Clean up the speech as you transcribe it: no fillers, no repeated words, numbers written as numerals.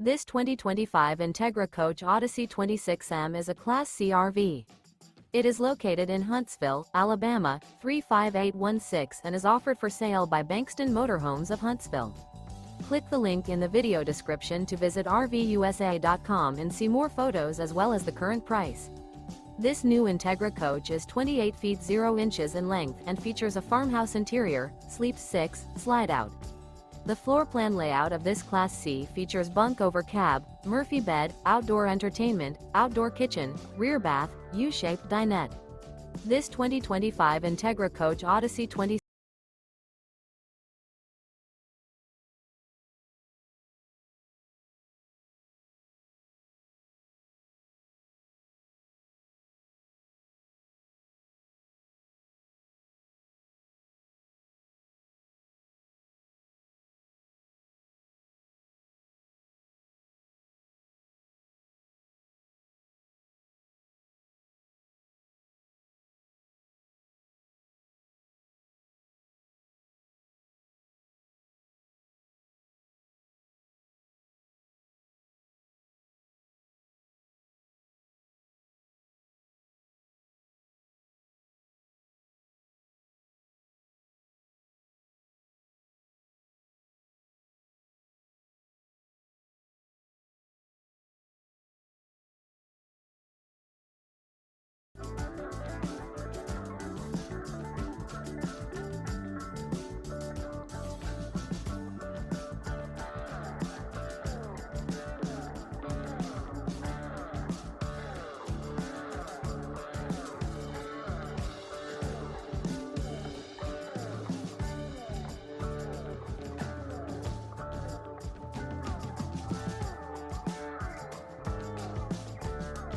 This 2025 Entegra Coach Odyssey 26M is a Class C RV. It is located in Huntsville, Alabama, 35816 and is offered for sale by Bankston Motorhomes of Huntsville. Click the link in the video description to visit RVUSA.com and see more photos as well as the current price. This new Entegra Coach is 28 feet 0 inches in length and features a farmhouse interior, sleeps 6, slide-out. The floor plan layout of this Class C features bunk over cab, Murphy bed, outdoor entertainment, outdoor kitchen, rear bath, U-shaped dinette. This 2025 Entegra Coach Odyssey 20